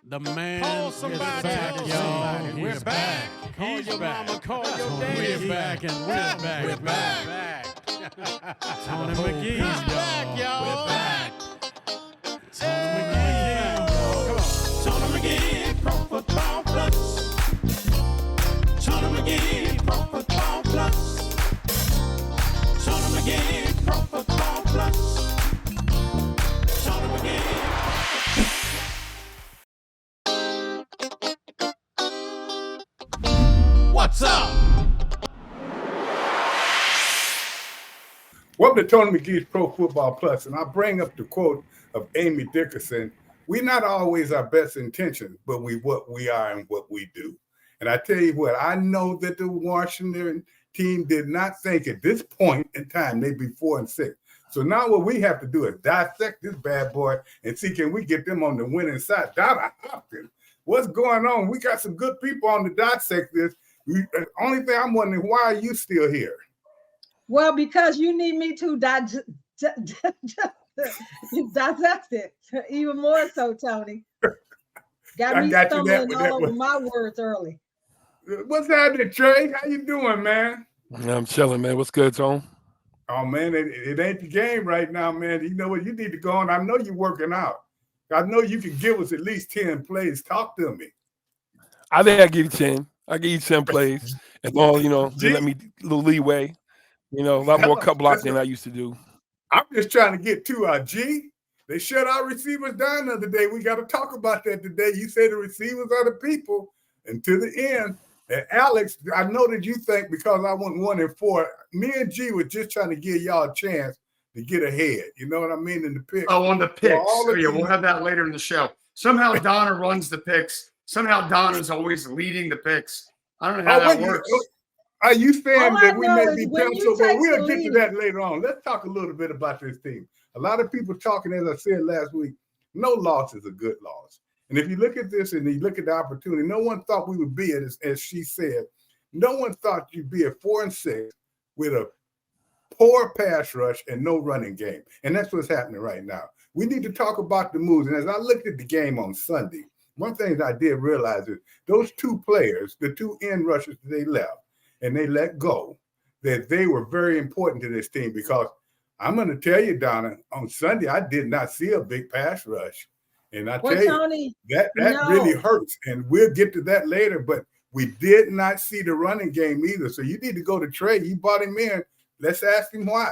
The man Call is somebody, back, tell y'all. somebody. We're He's back. Call He's your back. mama, call your daddy. We're back and we're back. We're and back. Tony The whole McGee, beat. y'all. Back, y'all. We're back. Tony Hey. McGee. Come on. Tony McGee, Pro Football Plus. Tony McGee, Pro Football Plus. Tony McGee, Pro Football Plus. Tony McGee. What's up? Welcome to Tony McGee's Pro Football Plus, and I bring up the quote of Amy Dickerson: "We not always our best intentions, but what we are and what we do." And I tell you what, I know that the Washington team did not think at this point in time they'd be 4-6. So now what we have to do is dissect this bad boy and see can we get them on the winning side. Donna Hopkins, what's going on? We got some good people on to dissect this. The only thing I'm wondering, why are you still here? Well, because you need me to dissect it even more so, Tony. Got me stumbling all over my words early. What's happening, Trey? How you doing, man? I'm chilling, man. What's good, Tone? Oh, man, it ain't the game right now, man. You know what? You need to go on. I know you're working out. I know you can give us at least 10 plays. Talk to me. I think I give you 10. I give you 10 plays. As long, they let me a little leeway. A lot more cut block than I used to do. I'm just trying to get to G. They shut our receivers down the other day. We got to talk about that today. You say the receivers are the people. And to the end, and Alex, I know that you think because I went 1-4, me and G were just trying to give y'all a chance to get ahead. You know what I mean? In the picks. Oh, on the picks. So we'll have that later in the show. Somehow Donna runs the picks. Somehow Donna's always leading the picks. I don't know how that works. Are you saying that we may be penciled? Well, we'll get to that later on. Let's talk a little bit about this team. A lot of people talking, as I said last week, no loss is a good loss. And if you look at this and you look at the opportunity, no one thought we would be, as she said, no one thought you'd be at 4-6 with a poor pass rush and no running game. And that's what's happening right now. We need to talk about the moves. And as I looked at the game on Sunday, one thing that I did realize is those two players, the two end rushers that they left and they let go, that they were very important to this team because I'm going to tell you, Donna, on Sunday, I did not see a big pass rush. And I tell you, Tony, that really hurts. And we'll get to that later, but we did not see the running game either. So you need to go to Trey. You brought him in. Let's ask him why.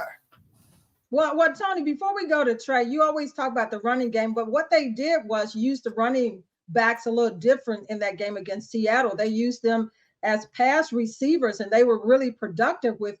Well, Tony, before we go to Trey, you always talk about the running game, but what they did was use the running backs a little different in that game against Seattle. They used them as pass receivers, and they were really productive with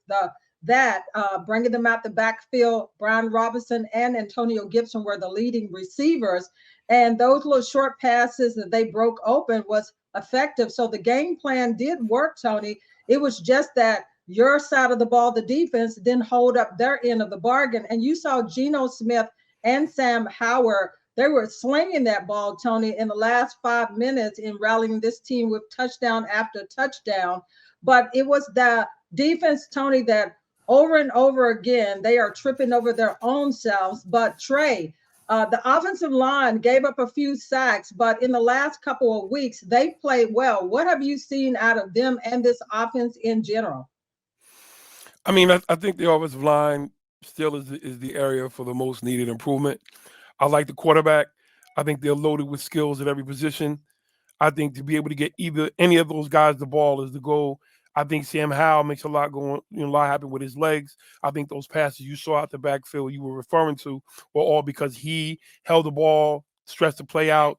bringing them out the backfield. Brian Robinson and Antonio Gibson were the leading receivers, and those little short passes that they broke open was effective. So the game plan did work, Tony. It was just that your side of the ball, the defense, didn't hold up their end of the bargain. And you saw Geno Smith and Sam Howard. They were slinging that ball, Tony, in the last 5 minutes in rallying this team with touchdown after touchdown. But it was the defense, Tony, that over and over again, they are tripping over their own selves. But Trey, the offensive line gave up a few sacks, but in the last couple of weeks, they played well. What have you seen out of them and this offense in general? I mean, I think the offensive line still is the area for the most needed improvement. I like the quarterback. I think they're loaded with skills at every position. I think to be able to get either any of those guys the ball is the goal. I think Sam Howell makes a lot happen with his legs. I think those passes you saw out the backfield you were referring to were all because he held the ball, stretched the play out.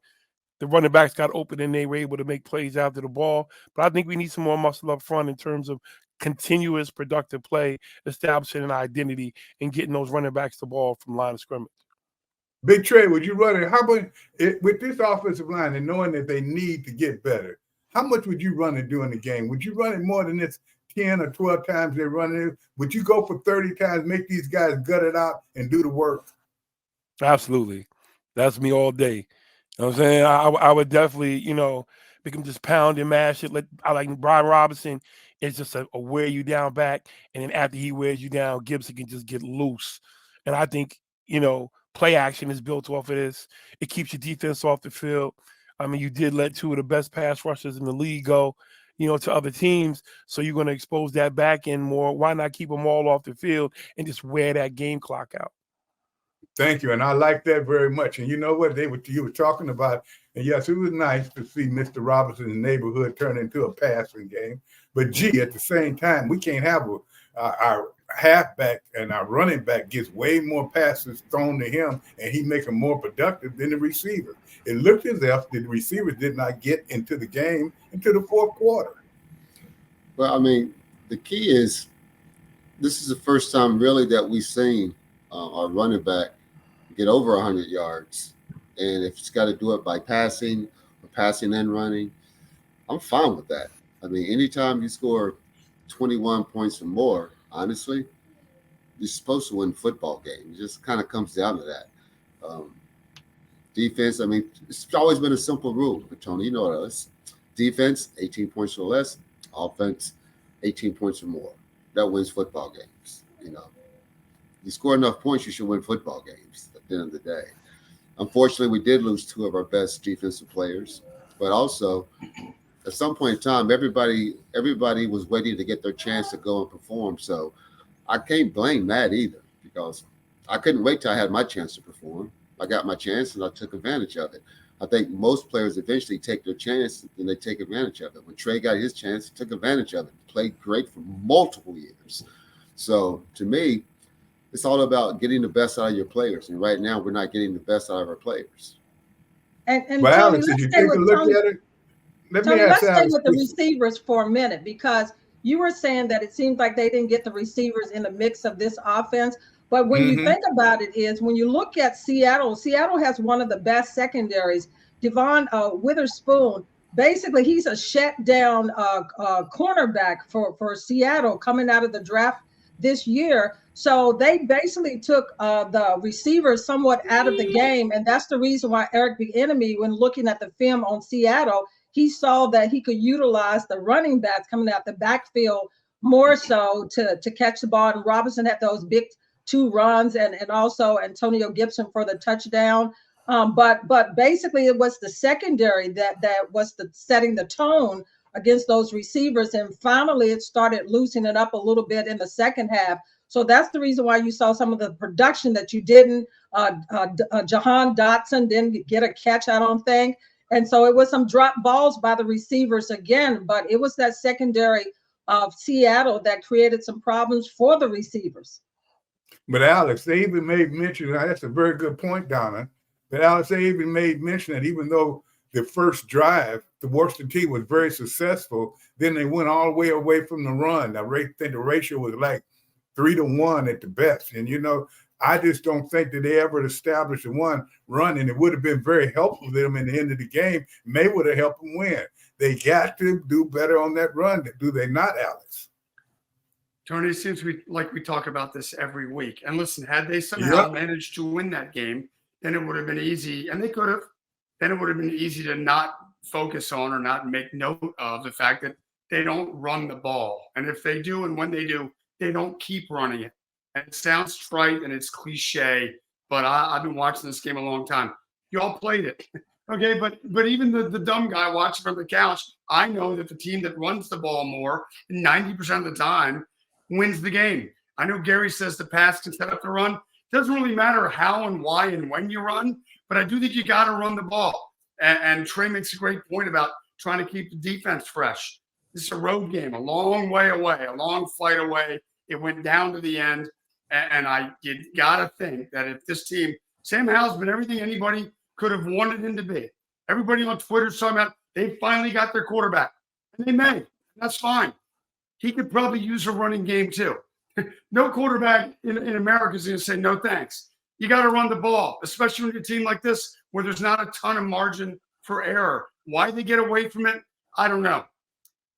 The running backs got open and they were able to make plays after the ball. But I think we need some more muscle up front in terms of continuous productive play, establishing an identity, and getting those running backs the ball from line of scrimmage. Big Trey, would you run it? How about with this offensive line and knowing that they need to get better? How much would you run it during the game? Would you run it more than this 10 or 12 times they run it? Would you go for 30 times, make these guys gut it out and do the work? Absolutely. That's me all day. You know what I'm saying? I would definitely, make them just pound and mash it. I like Brian Robinson is just a wear you down back. And then after he wears you down, Gibson can just get loose. And I think, play action is built off of this. It keeps your defense off the field. I mean, you did let two of the best pass rushers in the league go, to other teams. So you're going to expose that back end more. Why not keep them all off the field and just wear that game clock out? Thank you, and I like that very much. And you know what you were talking about, and yes, it was nice to see Mr. Robinson's neighborhood turn into a passing game. But gee, at the same time, we can't have our halfback and our running back gets way more passes thrown to him, and he makes them more productive than the receiver. It looked as if the receivers did not get into the game until the fourth quarter. Well, I mean, the key is this is the first time really that we've seen our running back get over 100 yards. And if it's got to do it by passing or passing and running, I'm fine with that. I mean, anytime you score 21 points or more, honestly, you're supposed to win football games. It just kind of comes down to that. Defense, I mean, it's always been a simple rule, but Tony, you know us. Defense, 18 points or less. Offense, 18 points or more. That wins football games. You score enough points, you should win football games at the end of the day. Unfortunately, we did lose two of our best defensive players, but also at some point in time, everybody was waiting to get their chance to go and perform. So I can't blame that either, because I couldn't wait till I had my chance to perform. I got my chance and I took advantage of it. I think most players eventually take their chance and they take advantage of it. When Trey got his chance, he took advantage of it. Played great for multiple years. So to me, it's all about getting the best out of your players. And right now, we're not getting the best out of our players. And But Tony, Alex, if let's you stay take a with look Tony. at it, let me Tony, ask let's stay Alex with the this. receivers for a minute, because you were saying that it seemed like they didn't get the receivers in the mix of this offense. But when you think about it, is when you look at Seattle has one of the best secondaries. Devon Witherspoon, basically, he's a shutdown cornerback for Seattle coming out of the draft this year. So they basically took the receivers somewhat out of the game. And that's the reason why Eric Bieniemy, when looking at the film on Seattle, he saw that he could utilize the running backs coming out the backfield more so to catch the ball. And Robinson had those big 2 runs, and also Antonio Gibson for the touchdown. But basically it was the secondary that was setting the tone against those receivers. And finally it started loosening up a little bit in the second half. So that's the reason why you saw some of the production that you didn't. Jahan Dotson didn't get a catch, I don't think. And so it was some drop balls by the receivers again, but it was that secondary of Seattle that created some problems for the receivers. But Alex, they even made mention, that's a very good point, Donna. But Alex, they even made mention that even though the first drive, the Washington team was very successful, then they went all the way away from the run. I think the ratio was like 3-1 at the best. And, I just don't think that they ever established a one run, and it would have been very helpful to them in the end of the game. May would have helped them win. They got to do better on that run, do they not, Alex? Tony, it seems we talk about this every week. And listen, had they somehow managed to win that game, then it would have been easy, and they could have. Then it would have been easy to not focus on or not make note of the fact that they don't run the ball. And if they do, and when they do, they don't keep running it. And it sounds trite and it's cliche, but I've been watching this game a long time. You all played it. Okay, but even the dumb guy watching from the couch, I know that the team that runs the ball more 90% of the time wins the game. I know Gary says the pass can set up the run. It doesn't really matter how and why and when you run, but I do think you got to run the ball. And Trey makes a great point about trying to keep the defense fresh. This is a road game, a long way away, a long flight away. It went down to the end. And you got to think that if this team, Sam Howell's been everything anybody could have wanted him to be. Everybody on Twitter's talking about they finally got their quarterback. And they may. That's fine. He could probably use a running game too. No quarterback in America is going to say no thanks. You got to run the ball, especially with a team like this where there's not a ton of margin for error. Why they get away from it, I don't know.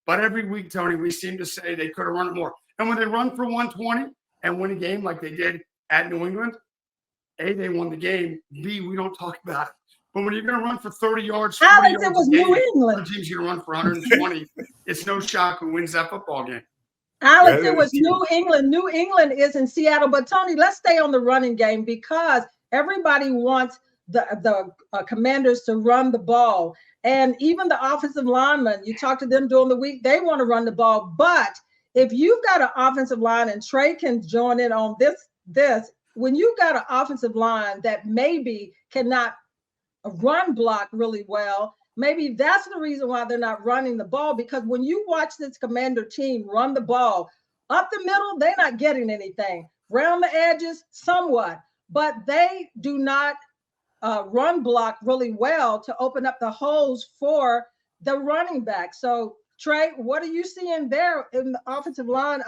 But every week, Tony, we seem to say they could have run it more. And when they run for 120 and win a game like they did at New England, A, they won the game. B, we don't talk about it. But when you're going to run for 30 yards, 40 Alex, yards it was a game, New England. the team's going to run for 120. It's no shock who wins that football game. Alex, it was New England. New England is in Seattle. But, Tony, let's stay on the running game, because everybody wants the Commanders to run the ball. And even the offensive linemen, you talk to them during the week, they want to run the ball. But if you've got an offensive line, and Trey can join in on this, when you've got an offensive line that maybe cannot run block really well, maybe that's the reason why they're not running the ball. Because when you watch this Commander team run the ball up the middle, they're not getting anything. Round the edges, somewhat, but they do not run block really well to open up the holes for the running back. So, Trey, what are you seeing there in the offensive line?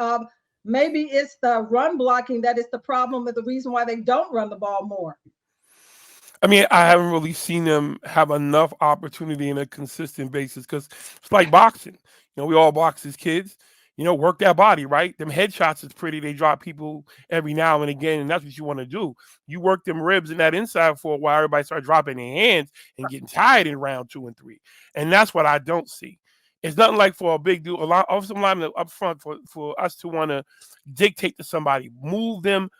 Maybe it's the run blocking that is the problem, or the reason why they don't run the ball more. I mean, I haven't really seen them have enough opportunity in a consistent basis, because it's like boxing. We all box as kids. Work that body, right? Them headshots is pretty. They drop people every now and again, and that's what you want to do. You work them ribs and that inside for a while, everybody start dropping their hands and getting tired in round 2 and 3. And that's what I don't see. It's nothing like for a big dude, a lot of some linemen up front for us to want to dictate to somebody, move them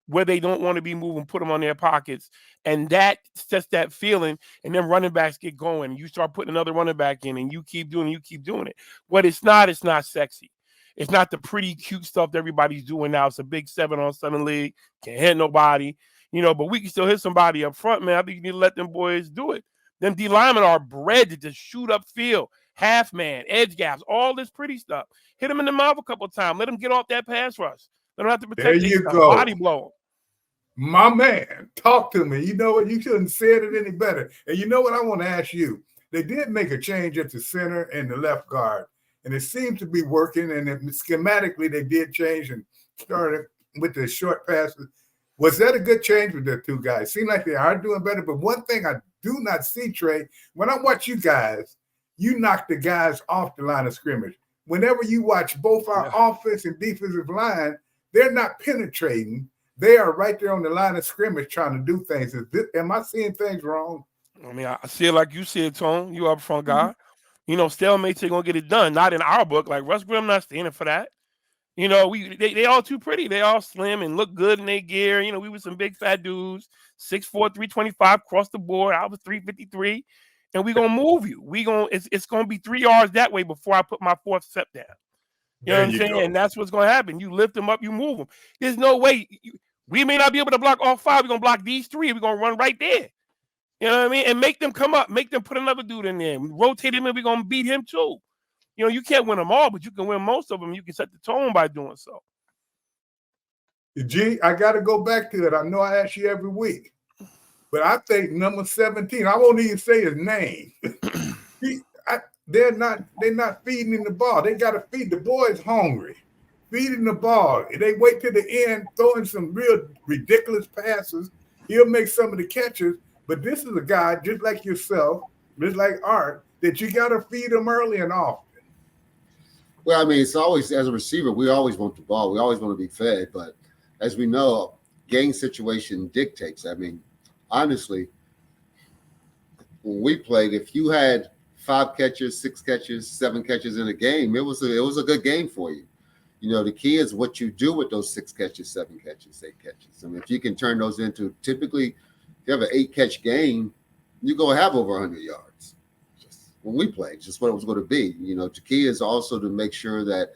where they don't want to be moving, put them on their pockets. And that sets that feeling, and then running backs get going. You start putting another running back in, and you keep doing it. What it's not sexy. It's not the pretty, cute stuff that everybody's doing now. It's a big 7-on-7 league. Can't hit nobody, but we can still hit somebody up front, man. I think you need to let them boys do it. Them D linemen are bred to just shoot up field, half man, edge gaps, all this pretty stuff. Hit them in the mouth a couple of times. Let them get off that pass rush. They don't have to protect themselves. Body blow. My man, talk to me. You know what? You shouldn't have said it any better. And you know what? I want to ask you. They did make a change at the center and the left guard, and it seems to be working. And schematically, they did change and started with the short passes. Was that a good change with the two guys? Seems like they are doing better. But one thing I do not see, Trey, when I watch you guys, you knock the guys off the line of scrimmage. Whenever you watch both our offense and defensive line, they're not penetrating. They are right there on the line of scrimmage trying to do things. Am I seeing things wrong? I mean, I see it like you see it, Tone. You up front guy. Stalemates ain't gonna get it done. Not in our book. Like Russ Grimm not standing for that. They all too pretty. They all slim and look good in their gear. We were some big fat dudes, 6'4", 325 across the board. I was 353, and we gonna move you. It's gonna be 3 yards that way before I put my 4th step down. You know what I'm saying? And that's what's gonna happen. You lift them up, you move them. There's no way. We may not be able to block all 5. We're gonna block these 3. We're gonna run right there. You know what I mean? And make them come up, make them put another dude in there, rotate him, and we're gonna beat him too. You can't win them all, but you can win most of them. You can set the tone by doing so. G, I got to go back to it. I know I ask you every week, but I think number 17. I won't even say his name. They're not feeding him the ball. They got to feed the boys hungry. Feeding the ball. They wait till the end, throwing some real ridiculous passes. He'll make some of the catches, but this is a guy just like yourself, just like Art, that you got to feed him early and often. Well, I mean, it's always, as a receiver, we always want the ball. We always want to be fed. But as we know, game situation dictates. I mean, honestly, when we played, if you had 5 catches, 6 catches, 7 catches in a game, it was a good game for you. The key is what you do with those 6 catches, 7 catches, 8 catches. I mean, if you can turn those into, typically, if you have an 8-catch game, you're going to have over 100 yards. When we play, just what it was going to be. The key is also to make sure that,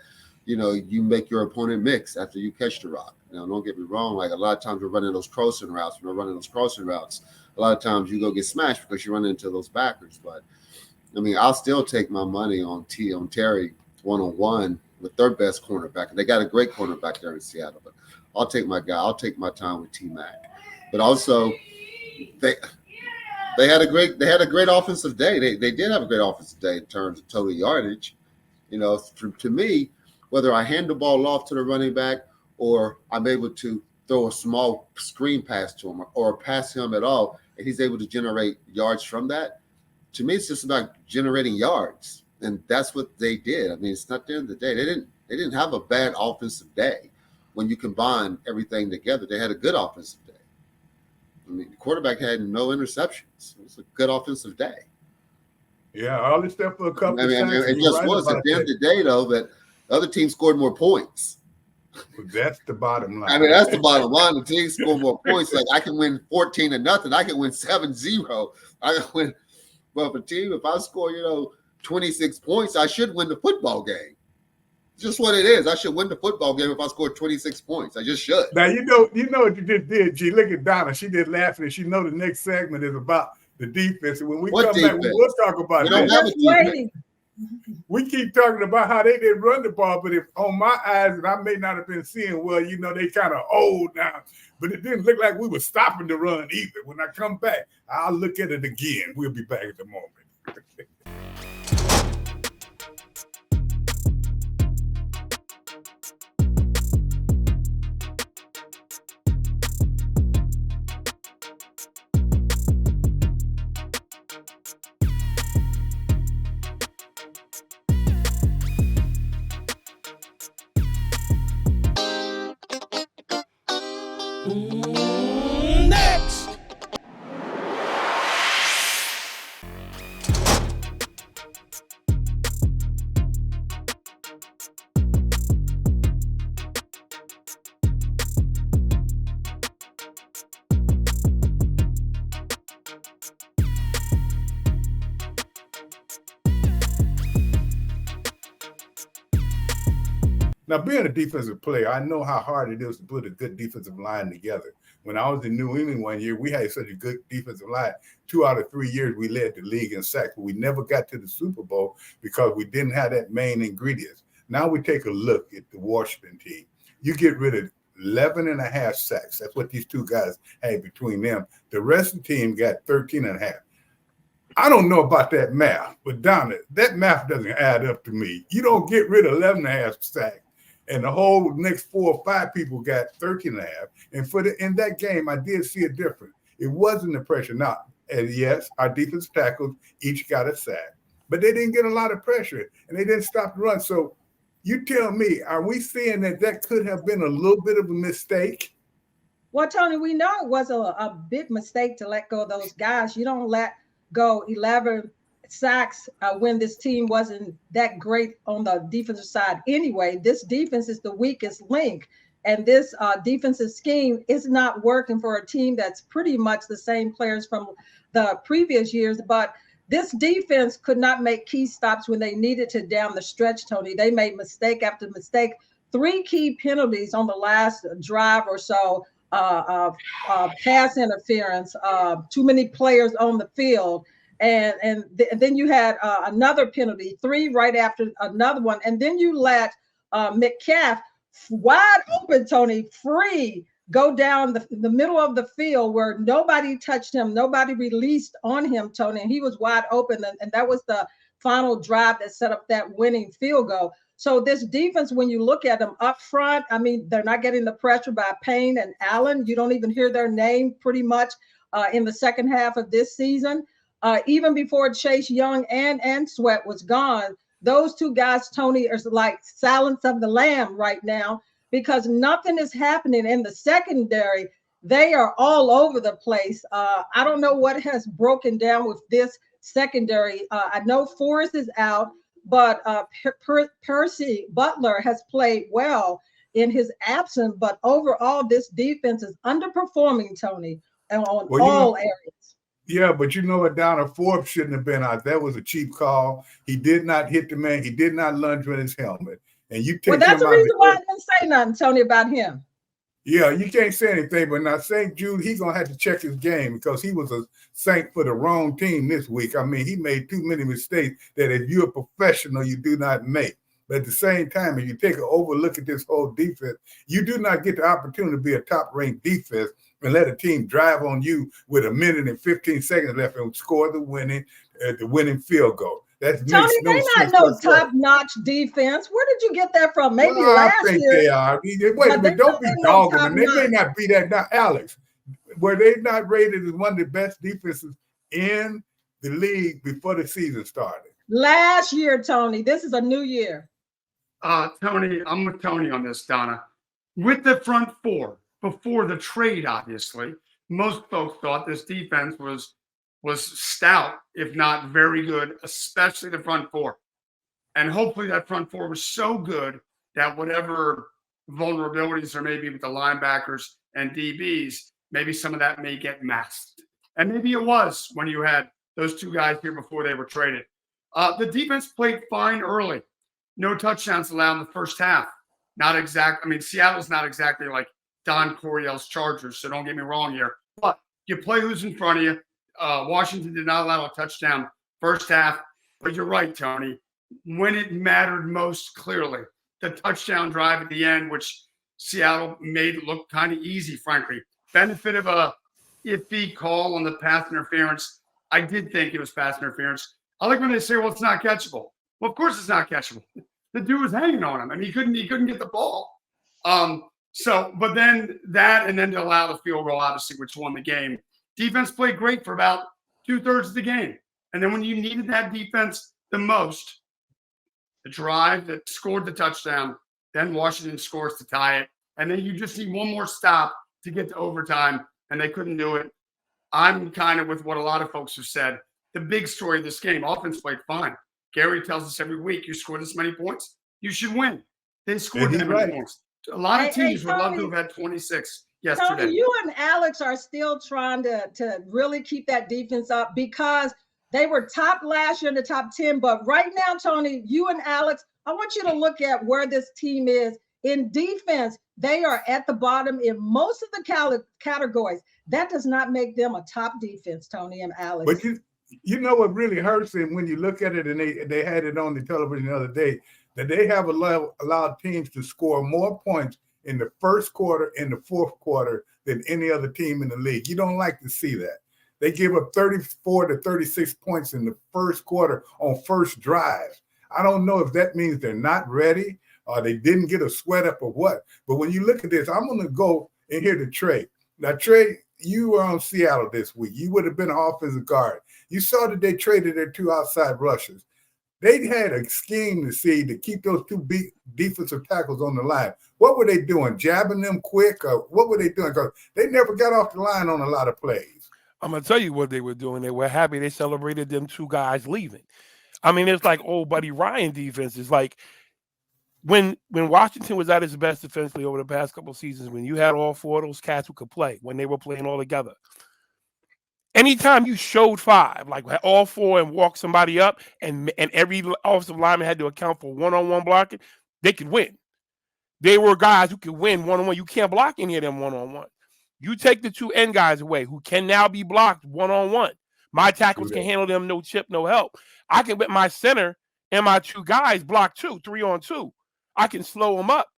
you make your opponent mix after you catch the rock. Now, don't get me wrong. Like a lot of times we're running those crossing routes. A lot of times you go get smashed because you run into those backers. But, I mean, I'll still take my money on Terry one-on-one with their best cornerback. And they got a great cornerback there in Seattle. But I'll take my guy. I'll take my time with T-Mac. But also, They had a great offensive day. They did have a great offensive day in terms of total yardage. To me, whether I hand the ball off to the running back or I'm able to throw a small screen pass to him or pass him at all, and he's able to generate yards from that, to me, it's just about generating yards. And that's what they did. I mean, it's not the end of the day. They didn't have a bad offensive day. When you combine everything together, they had a good offensive day. I mean, the quarterback had no interceptions. It was a good offensive day. Yeah, all this stuff for a couple of times. It just was. At the end of the day, though, that the other team scored more points. That's the bottom line. I mean, that's the bottom line. The team score more points. Like I can win 14-0. I can win 7-0. I can win. Well, if I score, 26 points, I should win the football game. Just what it is. I should win the football game if I score 26 points. I just should. Now you know what you just did, G. Look at Donna. She did laughing, and she know the next segment is about the defense. And when we come back, we'll talk about We don't that. have a defense. We keep talking about how they didn't run the ball, but if on my eyes, and I may not have been seeing well, they kind of old now, but it didn't look like we were stopping the run either. When I come back, I'll look at it again. We'll be back at the moment. Next. Now, being a defensive player, I know how hard it is to put a good defensive line together. When I was in New England one year, we had such a good defensive line. 2 out of 3 years, we led the league in sacks, but we never got to the Super Bowl because we didn't have that main ingredients. Now we take a look at the Washington team. You get rid of 11 and a half sacks. That's what these two guys had between them. The rest of the team got 13 and a half. I don't know about that math, but Donna, that math doesn't add up to me. You don't get rid of 11 and a half sacks. And the whole next 4 or 5 people got 13 and a half. And in that game, I did see a difference. It wasn't the pressure. Now, and yes, our defensive tackles each got a sack, but they didn't get a lot of pressure and they didn't stop the run. So you tell me, are we seeing that could have been a little bit of a mistake? Well, Tony, we know it was a big mistake to let go of those guys. You don't let go 11 sacks when this team wasn't that great on the defensive side anyway. This defense is the weakest link, and this defensive scheme is not working for a team that's pretty much the same players from the previous years. But this defense could not make key stops when they needed to down the stretch, Tony. They made mistake after mistake. 3 key penalties on the last drive or so, pass interference, too many players on the field. And then you had another penalty, 3 right after another one. And then you let McCaff wide open, Tony, free, go down the middle of the field where nobody touched him. Nobody released on him, Tony. And he was wide open. And that was the final drive that set up that winning field goal. So this defense, when you look at them up front, I mean, they're not getting the pressure by Payne and Allen. You don't even hear their name pretty much in the second half of this season. Even before Chase Young and Sweat was gone, those 2 guys, Tony, are like silence of the lamb right now because nothing is happening in the secondary. They are all over the place. I don't know what has broken down with this secondary. I know Forrest is out, but Percy Butler has played well in his absence. But overall, this defense is underperforming, Tony, on all areas. Yeah, but you know what, Donna, Forbes shouldn't have been out. That was a cheap call. He did not hit the man. He did not lunge with his helmet. And you take that's the him reason out why I didn't say nothing, Tony, about him. Yeah, you can't say anything, but now St. Jude, he's going to have to check his game because he was a Saint for the wrong team this week. I mean, he made too many mistakes that if you're a professional, you do not make. But at the same time, if you take an overlook at this whole defense, you do not get the opportunity to be a top-ranked defense and let a team drive on you with 1 minute and 15 seconds left and score the winning field goal. That Tony, makes no they're sense not no whatsoever. top-notch defense. Where did you get that from? Maybe Well, last I think year. they are. Wait a minute, don't be dogging them. They may not be that now, Alex. Were they not rated as one of the best defenses in the league before the season started? Last year, Tony. This is a new year. Tony, I'm with Tony on this, Donna. With the front 4, before the trade, obviously, most folks thought this defense was stout, if not very good, especially the front 4. And hopefully that front 4 was so good that whatever vulnerabilities, or maybe with the linebackers and DBs, maybe some of that may get masked. And maybe it was when you had those two guys here before they were traded. The defense played fine early. No touchdowns allowed in the first half. Not exact. I mean, Seattle's not exactly like Don Coryell's Chargers, so don't get me wrong here. But you play who's in front of you. Washington did not allow a touchdown first half. But you're right, Tony. When it mattered most clearly, the touchdown drive at the end, which Seattle made look kind of easy, frankly. Benefit of a iffy call on the pass interference. I did think it was pass interference. I like when they say, well, it's not catchable. Well, of course it's not catchable. The dude was hanging on him. I mean, he couldn't get the ball. But then that, and then to allow the field goal, obviously, which won the game. Defense played great for about 2/3 of the game. And then when you needed that defense the most, the drive that scored the touchdown, then Washington scores to tie it. And then you just need one more stop to get to overtime, and they couldn't do it. I'm kind of with what a lot of folks have said. The big story of this game, offense played fine. Gary tells us every week, you score this many points, you should win. They scored that many points. A lot of teams would love to have had 26 yesterday. Tony, you and Alex are still trying to really keep that defense up because they were top last year in the top 10. But right now, Tony, you and Alex, I want you to look at where this team is in defense. They are at the bottom in most of the categories. That does not make them a top defense, Tony and Alex. But you know what really hurts them when you look at it, and they had it on the television the other day, that they have allowed teams to score more points in the first quarter and the fourth quarter than any other team in the league. You don't like to see that. They give up 34 to 36 points in the first quarter on first drive. I don't know if that means they're not ready or they didn't get a sweat up or what. But when you look at this, I'm going to go in here to Trey. Now, Trey, you were on Seattle this week. You would have been an offensive guard. You saw that they traded their two outside rushers. They had a scheme to keep those two big defensive tackles on the line. What were they doing? Jabbing them quick? Or what were they doing? Because they never got off the line on a lot of plays. I'm going to tell you what they were doing. They were happy they celebrated them two guys leaving. I mean, it's like old Buddy Ryan defense. It's like when Washington was at its best defensively over the past couple of seasons, when you had all four of those cats who could play, when they were playing all together. Anytime you showed five, like all four, and walked somebody up, and every offensive lineman had to account for one-on-one blocking, they could win. They were guys who could win one-on-one. You can't block any of them one-on-one. You take the two end guys away who can now be blocked one-on-one. My tackles can handle them, no chip, no help. I can, with my center and my two guys, block 2, 3-on-2. I can slow them up.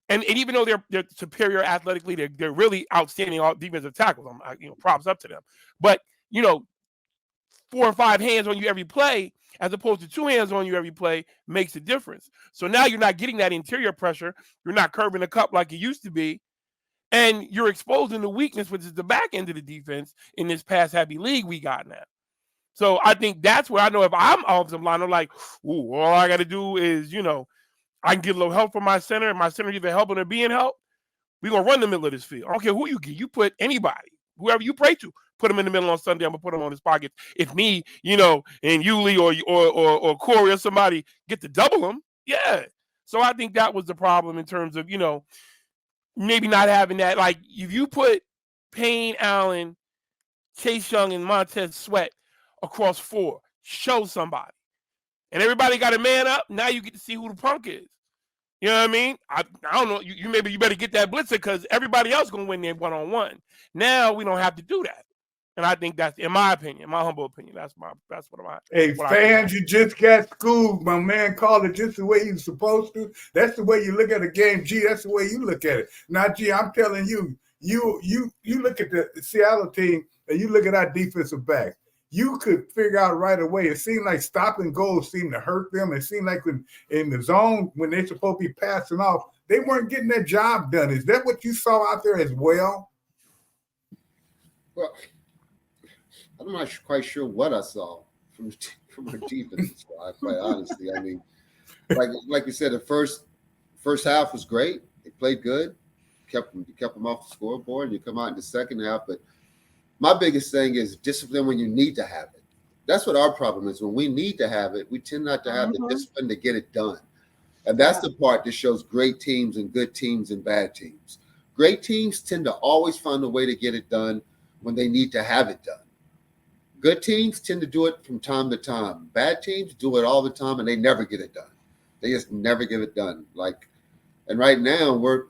And even though they're superior athletically, they're really outstanding defensive tackles. Props up to them. But 4 or 5 hands on you every play, as opposed to 2 hands on you every play, makes a difference. So now you're not getting that interior pressure. You're not curving the cup like it used to be. And you're exposing the weakness, which is the back end of the defense in this pass-happy league we got now. So I think that's where I know if I'm offensive line, I'm like, ooh, all I got to do is, I can get a little help from my center. My center either helping or being helped. We're going to run the middle of this field. I don't care who you get. You put anybody, whoever you pray to, put them in the middle on Sunday. I'm going to put them on his pocket. If me, and Yuli or Corey or somebody get to double them, yeah. So I think that was the problem in terms of, maybe not having that. Like, if you put Payne, Allen, Chase Young, and Montez Sweat across 4, show somebody. And everybody got a man up. Now you get to see who the punk is. You know what I mean? I don't know. You better get that blitzer because everybody else going to win their one-on-one. Now we don't have to do that. And I think that's, in my opinion, my humble opinion, that's what I'm. Hey, fans, you just got schooled. My man called it just the way he's supposed to. That's the way you look at a game, G. That's the way you look at it. Now, G, I'm telling you, you look at the Seattle team and you look at our defensive back. You could figure out right away. It seemed like stopping goals seemed to hurt them. It seemed like in the zone when they're supposed to be passing off, they weren't getting their job done. Is that what you saw out there as well? Well, I'm not quite sure what I saw from our defense. Quite honestly, I mean, like you said, the first half was great. They played good, kept them off the scoreboard. You come out in the second half, but my biggest thing is discipline when you need to have it. That's what our problem is. When we need to have it, we tend not to have the discipline to get it done. And that's the part that shows great teams and good teams and bad teams. Great teams tend to always find a way to get it done when they need to have it done. Good teams tend to do it from time to time. Bad teams do it all the time and they never get it done. They just never get it done. And right now we're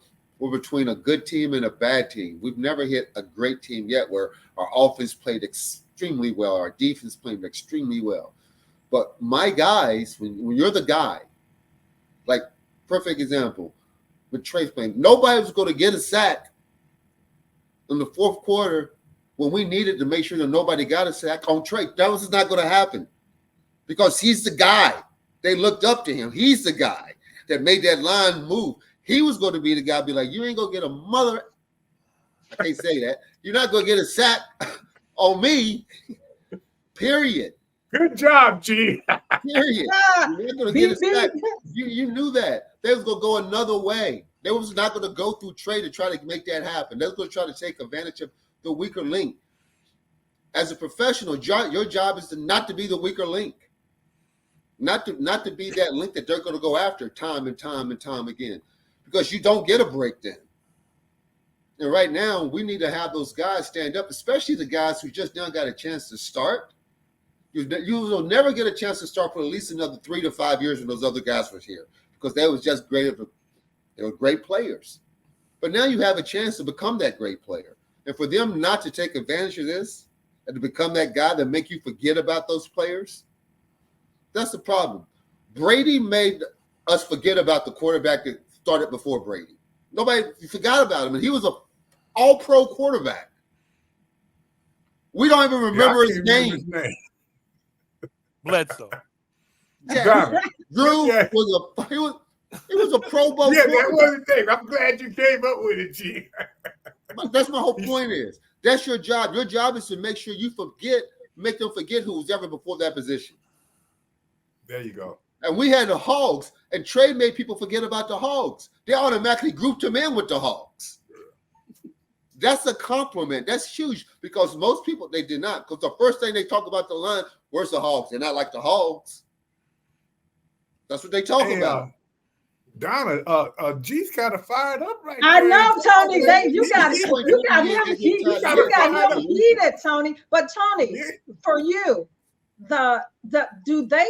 between a good team and a bad team. We've never hit a great team yet where our offense played extremely well, our defense played extremely well. But my guys, when you're the guy, like perfect example, with Trey's playing, nobody was going to get a sack in the fourth quarter when we needed to make sure that nobody got a sack on Trey. That was not going to happen because he's the guy. They looked up to him. He's the guy that made that line move. He was going to be the guy, be like, you ain't going to get a mother. I can't say that. You're not going to get a sack on me, period. Good job, G. Period. You're not going to get a sack. You knew that. They was going to go another way. They was not going to go through Trey to try to make that happen. They was going to try to take advantage of the weaker link. As a professional, your job is not to be the weaker link. Not to be that link that they're going to go after time and time and time again. Because you don't get a break then. And right now, we need to have those guys stand up, especially the guys who just now got a chance to start. You will never get a chance to start for at least another 3 to 5 years when those other guys were here because they was just great. They were great players. But now you have a chance to become that great player. And for them not to take advantage of this and to become that guy that make you forget about those players, that's the problem. Brady made us forget about the quarterback that started before Brady. Nobody forgot about him, and he was an all-pro quarterback. We don't even remember his name. Bledsoe. Yeah, Drew was a Pro Bowl. Yeah, that was the thing. I'm glad you came up with it, G. That's my whole point is that's your job. Your job is to make sure you make them forget who was ever before that position. There you go. And we had the Hogs, and Trey made people forget about the Hogs. They automatically grouped him in with the Hogs. That's a compliment. That's huge because most people, they did not. Because the first thing they talk about the line, where's the Hogs? They're not like the Hogs. That's what they talk about. Donna, G's kind of fired up right I there. know, Tony. You got him heated, Tony. But Tony, for you, do they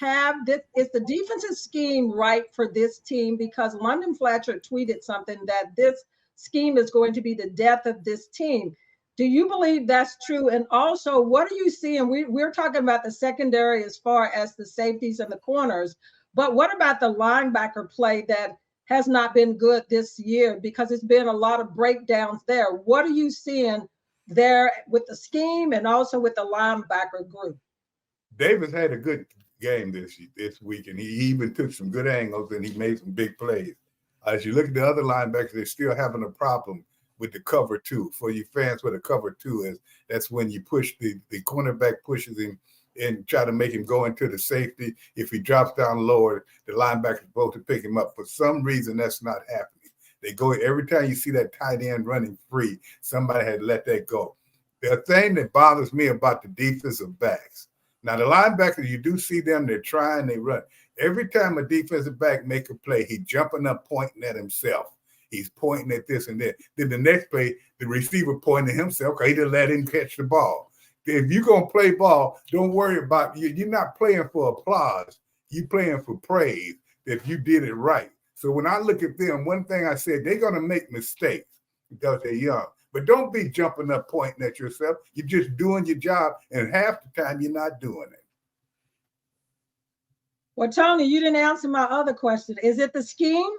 have this? Is the defensive scheme right for this team? Because London Fletcher tweeted something that this scheme is going to be the death of this team. Do you believe that's true? And also, what are you seeing? We're talking about the secondary as far as the safeties and the corners, but what about the linebacker play that has not been good this year because it's been a lot of breakdowns there? What are you seeing there with the scheme and also with the linebacker group? Davis had a good game this week, and he even took some good angles and he made some big plays. As you look at the other linebackers, they're still having a problem with the cover two. For you fans, what a cover two is, that's when you push the cornerback pushes him and try to make him go into the safety. If he drops down lower, the linebacker is supposed to pick him up. For some reason, that's not happening. They go every time you see that tight end running free, somebody had let that go. The thing that bothers me about the defensive backs, now the linebackers, you do see them, they're trying, they run. Every time a defensive back make a play, he's jumping up, pointing at himself. He's pointing at this and that. Then the next play, the receiver pointing at himself because he didn't let him catch the ball. If you're going to play ball, don't worry about it. You're not playing for applause. You're playing for praise that you did it right. So when I look at them, one thing I said, they're going to make mistakes because they're young. But don't be jumping up, pointing at yourself. You're just doing your job, and half the time you're not doing it. Well, Tony, you didn't answer my other question. Is it the scheme?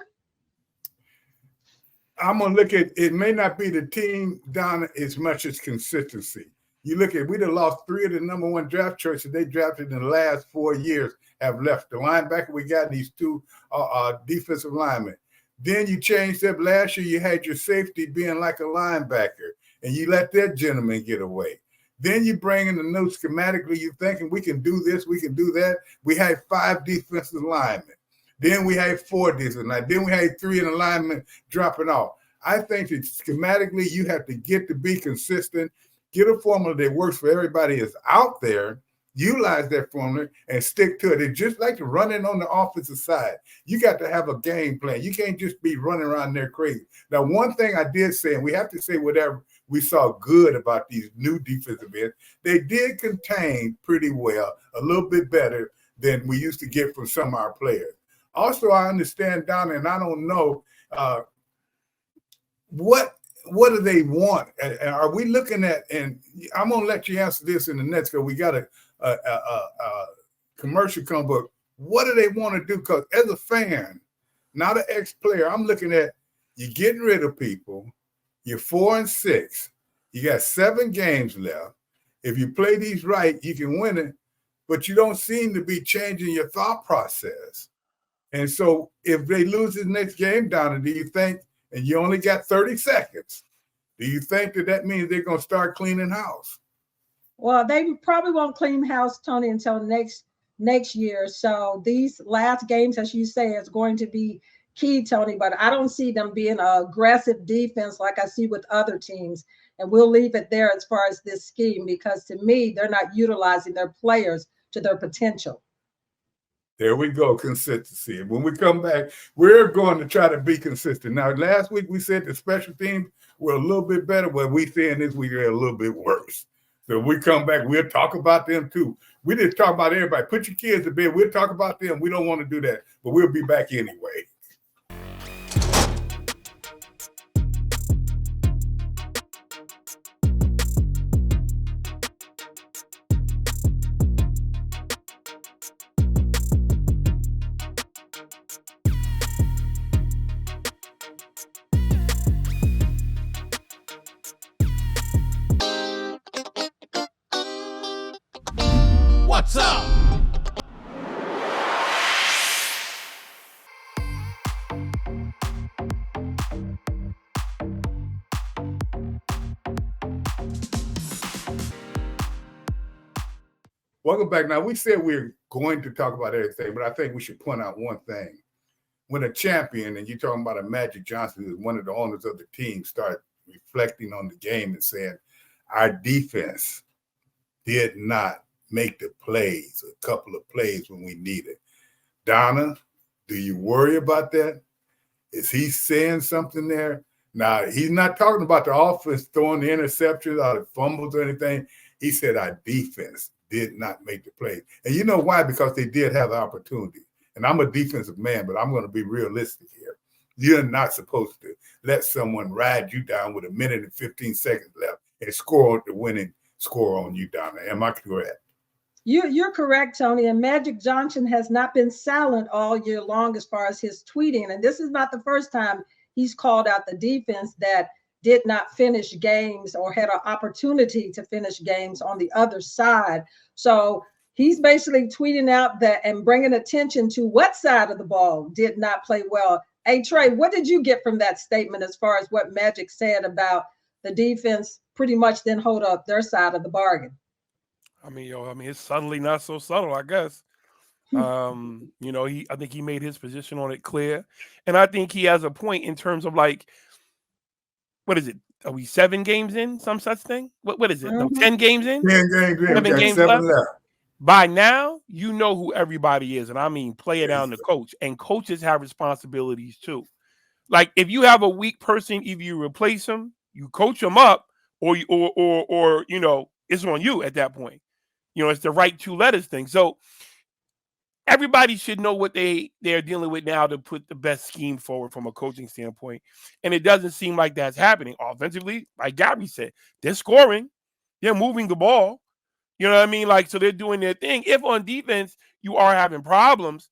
I'm going to look at, it may not be the team, Donna, as much as consistency. You look at, we'd have lost 3 of the number 1 draft choices they drafted in the last 4 years have left. The linebacker, we got these 2 defensive linemen. Then you changed up last year, you had your safety being like a linebacker, and you let that gentleman get away. Then you bring in the note schematically, you're thinking we can do this, we can do that. We had 5 defensive linemen. Then we had 4 defensive linemen. Then we had 3 in the linemen dropping off. I think that schematically you have to get to be consistent, get a formula that works for everybody that's out there. utilize that formula and stick to it. It's just like running on the offensive side. You got to have a game plan. You can't just be running around there crazy. Now, one thing I did say, and we have to say whatever we saw good about these new defensive ends, they did contain pretty well, a little bit better than we used to get from some of our players. Also, I understand, Donna, and I don't know what do they want? Are we looking at, and I'm going to let you answer this in the next, because we got a commercial come, but what do they want to do? Because as a fan, not an ex-player, I'm looking at you getting rid of people. You're 4-6. You got 7 games left. If you play these right, you can win it, but you don't seem to be changing your thought process. And so if they lose this next game, Donna, do you think, and you only got 30 seconds, do you think that means they're going to start cleaning house? Well, they probably won't clean house, Tony, until next year. So these last games, as you say, is going to be key, Tony, but I don't see them being an aggressive defense like I see with other teams. And we'll leave it there as far as this scheme, because to me, they're not utilizing their players to their potential. There we go, consistency. And when we come back, we're going to try to be consistent. Now, last week we said the special teams were a little bit better. What we saying this week are a little bit worse. So when we come back, we'll talk about them too. We didn't talk about everybody. Put your kids to bed. We'll talk about them. We don't want to do that, but we'll be back anyway. What's up? Welcome back. Now, we said we're going to talk about everything, but I think we should point out one thing. When a champion, and you're talking about a Magic Johnson, who's one of the owners of the team, start reflecting on the game and saying, our defense did not make the plays, a couple of plays when we needed. Donna, do you worry about that? Is he saying something there? Now, he's not talking about the offense throwing the interceptions or the fumbles or anything. He said our defense did not make the play. And you know why? Because they did have the opportunity. And I'm a defensive man, but I'm going to be realistic here. You're not supposed to let someone ride you down with 1 minute and 15 seconds left and score the winning score on you, Donna. Am I correct? You're correct, Tony. And Magic Johnson has not been silent all year long as far as his tweeting. And this is not the first time he's called out the defense that did not finish games or had an opportunity to finish games on the other side. So he's basically tweeting out that and bringing attention to what side of the ball did not play well. Hey, Trey, what did you get from that statement as far as what Magic said about the defense pretty much then hold up their side of the bargain? I mean, it's subtly not so subtle, I guess. I think he made his position on it clear. And I think he has a point in terms of, like, what is it? Are we 7 games in? Some such thing? What is it? No, 10 games in? 10 games in. 7 games 7 left. By now, you know who everybody is. And I mean, player down to coach. And coaches have responsibilities too. Like, if you have a weak person, either you replace them, you coach them up, or it's on you at that point. It's the right 2 letters thing. So everybody should know what they're dealing with now to put the best scheme forward from a coaching standpoint. And it doesn't seem like that's happening. Offensively, like Gabby said, they're scoring. They're moving the ball. You know what I mean? Like, so they're doing their thing. If on defense you are having problems,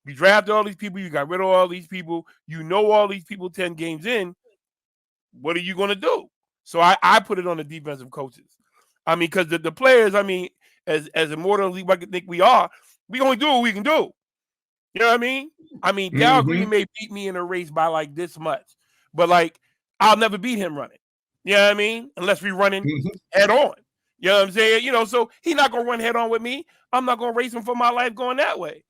you drafted all these people, you got rid of all these people, all these people 10 games in, what are you going to do? So I put it on the defensive coaches. I mean, because the players, I mean, as immortal as we think we are, we going to do what we can do. You know what I mean? I mean, Darryl Green may beat me in a race by like this much, but like, I'll never beat him running. You know what I mean? Unless we running head on. You know what I'm saying? So he's not going to run head on with me. I'm not going to race him for my life going that way.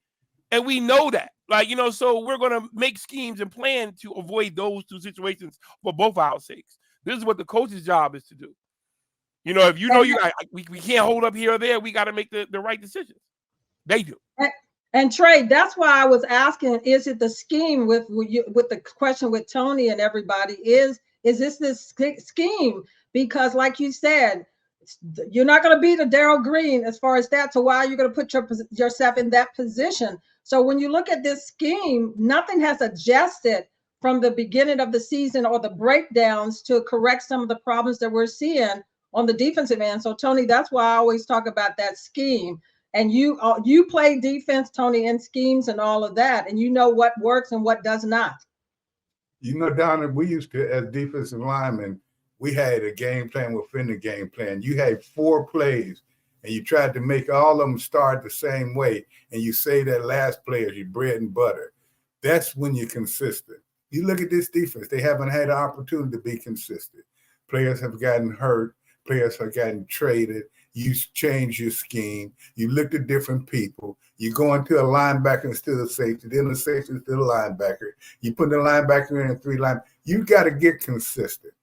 And we know that. Like, so we're going to make schemes and plan to avoid those 2 situations for both our sakes. This is what the coach's job is to do. You know, if you know you got we can't hold up here or there, we got to make the right decisions. They do. And Trey, that's why I was asking: is it the scheme with the question with Tony and everybody? Is this scheme? Because, like you said, you're not going to beat a Darryl Green as far as that. So why are you going to put yourself in that position? So when you look at this scheme, nothing has adjusted from the beginning of the season or the breakdowns to correct some of the problems that we're seeing on the defensive end. So Tony, that's why I always talk about that scheme. And you play defense, Tony, in schemes and all of that, and you know what works and what does not. You know, Donna, we used to, as defensive linemen, we had a game plan within the game plan. You had 4 plays, and you tried to make all of them start the same way, and you say that last play is your bread and butter. That's when you're consistent. You look at this defense, they haven't had an opportunity to be consistent. Players have gotten hurt. Players have gotten traded. You change your scheme. You look at different people. You go into a linebacker instead of safety, then a safety instead of linebacker. You put the linebacker in 3 line. You got to get consistent.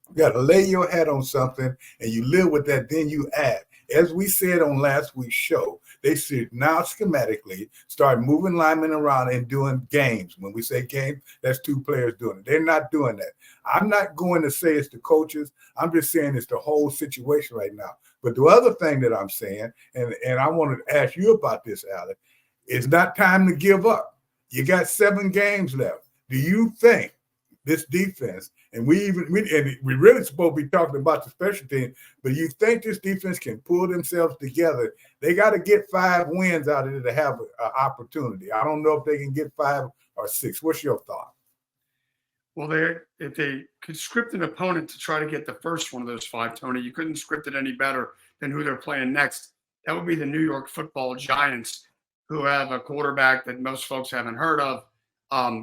You got to lay your hat on something, and you live with that. Then you add. As we said on last week's show, they should now schematically start moving linemen around and doing games. When we say games, that's 2 players doing it. They're not doing that. I'm not going to say it's the coaches. I'm just saying it's the whole situation right now. But the other thing that I'm saying, and I want to ask you about this, Alex, it's not time to give up. You got 7 games left. Do you think this defense, and we really supposed to be talking about the special team, but you think this defense can pull themselves together? They got to get 5 wins out of it to have an opportunity. I don't know if they can get 5 or 6. What's your thought? Well, if they could script an opponent to try to get the first one of those 5, Tony, you couldn't script it any better than who they're playing next. That would be the New York Football Giants, who have a quarterback that most folks haven't heard of.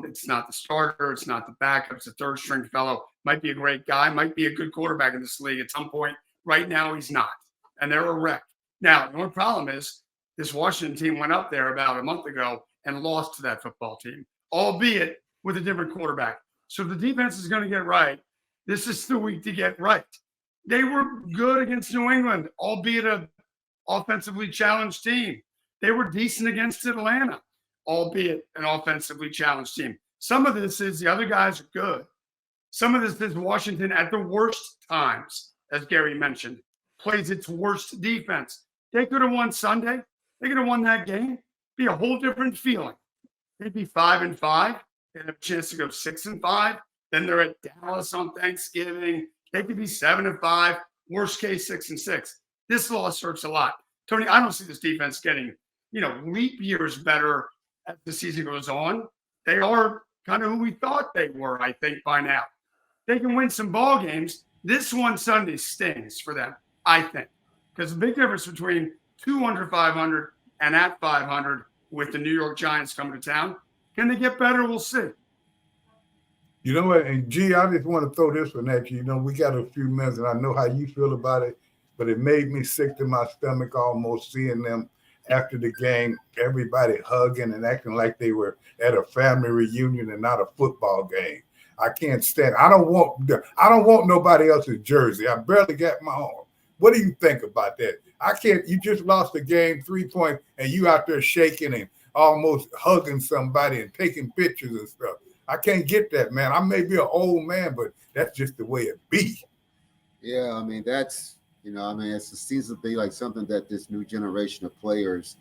It's not the starter. It's not the backup. It's a 3rd-string fellow. Might be a great guy. Might be a good quarterback in this league at some point. Right now, he's not. And they're a wreck. Now, the only problem is this Washington team went up there about a month ago and lost to that football team, albeit with a different quarterback. So if the defense is going to get right, this is the week to get right. They were good against New England, albeit an offensively challenged team. They were decent against Atlanta, albeit an offensively challenged team. Some of this is the other guys are good. Some of this is Washington at the worst times, as Gary mentioned, plays its worst defense. They could have won Sunday. They could have won that game. Be a whole different feeling. They'd be 5-5. They have a chance to go 6-5. Then they're at Dallas on Thanksgiving. They could be 7-5. Worst case, 6-6. This loss hurts a lot. Tony, I don't see this defense getting, leap years better as the season goes on. They are kind of who we thought they were, I think, by now. They can win some ball games. This one Sunday stings for them, I think, because the big difference between 2 under 500 and at 500 with the New York Giants coming to town. Can they get better? We'll see. You know what? And G, I just want to throw this one at you. We got a few minutes, and I know how you feel about it, but it made me sick to my stomach almost seeing them after the game, everybody hugging and acting like they were at a family reunion and not a football game. I can't stand it. I don't want nobody else's jersey. I barely got my own. What do you think about that? I can't. You just lost the game 3 points, and you out there shaking and almost hugging somebody and taking pictures and stuff. I can't get that, man. I may be an old man, but that's just the way it be. Yeah, I mean, that's, it seems to be like something that this new generation of players